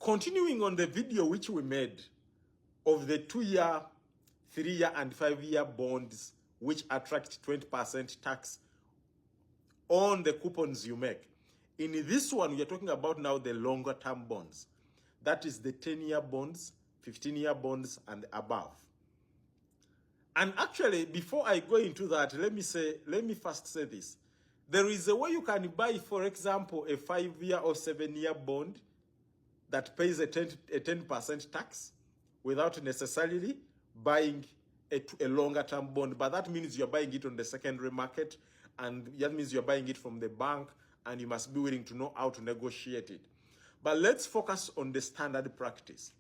Continuing on the video which we made of the 2-year, 3-year, and 5-year bonds which attract 20% tax on the coupons you make. In this one, we are talking about now the longer term bonds. That is the 10-year bonds, 15-year bonds, and above. And actually, before I go into that, let me first say this. There is a way you can buy, for example, a 5-year or 7-year bond that pays a 10% tax without necessarily buying a longer term bond. But that means you're buying it on the secondary market, and that means you're buying it from the bank, and you must be willing to know how to negotiate it. But let's focus on the standard practice.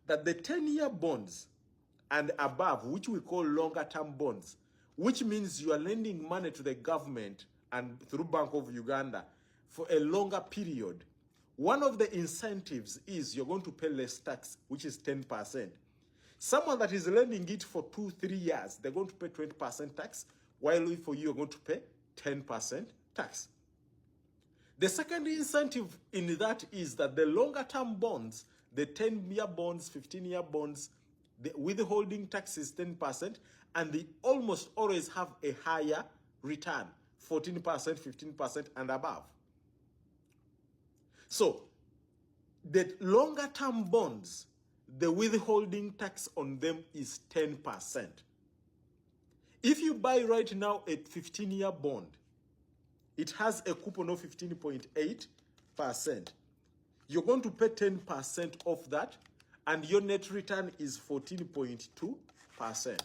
That the 10-year bonds and above, which we call longer term bonds, which means you are lending money to the government and through Bank of Uganda for a longer period, one of the incentives is you're going to pay less tax, which is 10%. Someone that is lending it for 2-3 years, they're going to pay 20% tax, while for you, you're going to pay 10% tax. The second incentive in that is that the longer term bonds, the 10-year bonds, 15-year bonds, the withholding tax is 10%, and they almost always have a higher return, 14%, 15%, and above. So, the longer term bonds, the withholding tax on them is 10%. If you buy right now a 15-year bond, it has a coupon of 15.8%. You're going to pay 10% off that, and your net return is 14.2%.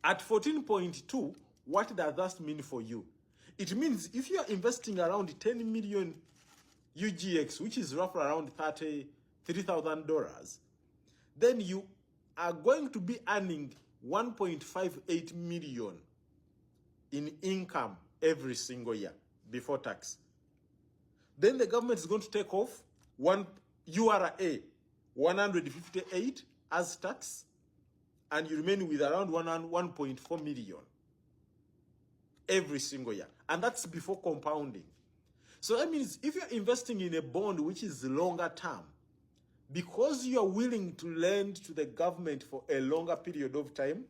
At 14.2, what does that mean for you? It means if you are investing around 10 million UGX, which is roughly around $33,000, then you are going to be earning 1.58 million in income every single year before tax. Then the government is going to take off one URA 158 as tax, and you remain with around 1.4 million every single year. And that's before compounding. So that means if you're investing in a bond which is longer term, because you are willing to lend to the government for a longer period of time,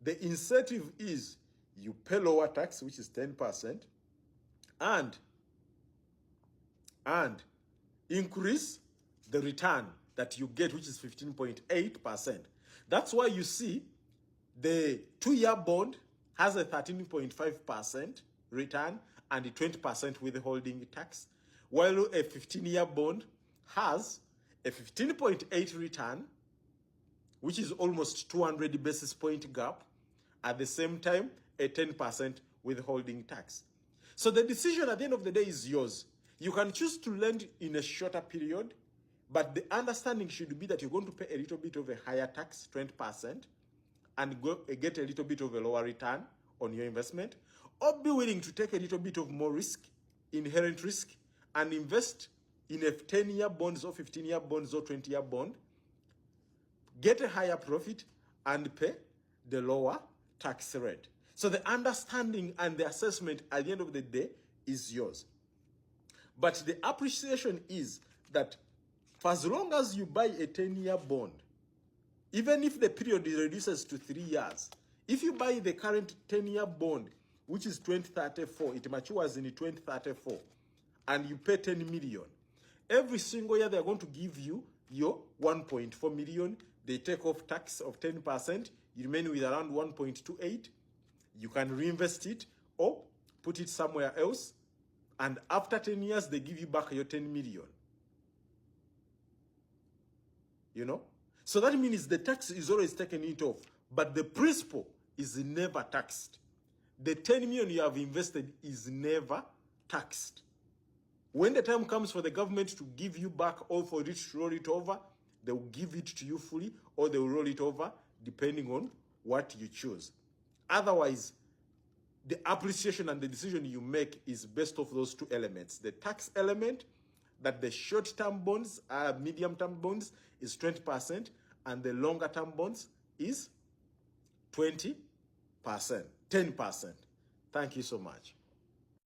the incentive is you pay lower tax, which is 10%, and increase the return that you get, which is 15.8%. That's why you see the 2-year bond has a 13.5% return and a 20% withholding tax, while a 15-year bond has a 15.8 return, which is almost 200 basis point gap, at the same time, a 10% withholding tax. So the decision at the end of the day is yours. You can choose to lend in a shorter period, but the understanding should be that you're going to pay a little bit of a higher tax, 20%, and get a little bit of a lower return on your investment, or be willing to take a little bit of more risk, inherent risk, and invest in a 10-year bonds or 15-year bonds or 20-year bond, get a higher profit, and pay the lower tax rate. So the understanding and the assessment at the end of the day is yours. But the appreciation is that for as long as you buy a 10-year bond, even if the period reduces to 3 years, if you buy the current 10-year bond, which is 2034, it matures in 2034, and you pay 10 million, every single year they're going to give you your 1.4 million. They take off tax of 10%, you remain with around 1.28. You can reinvest it or put it somewhere else, and after 10 years, they give you back your 10 million. You know? So that means the tax is always taken it off, but the principal is never taxed. The 10 million you have invested is never taxed. When the time comes for the government to give you back or for it to roll it over, they will give it to you fully, or they will roll it over depending on what you choose. Otherwise, the appreciation and the decision you make is based off those two elements. The tax element, that the short-term bonds, medium-term bonds is 20%, and the longer-term bonds is 20%, 10%. Thank you so much.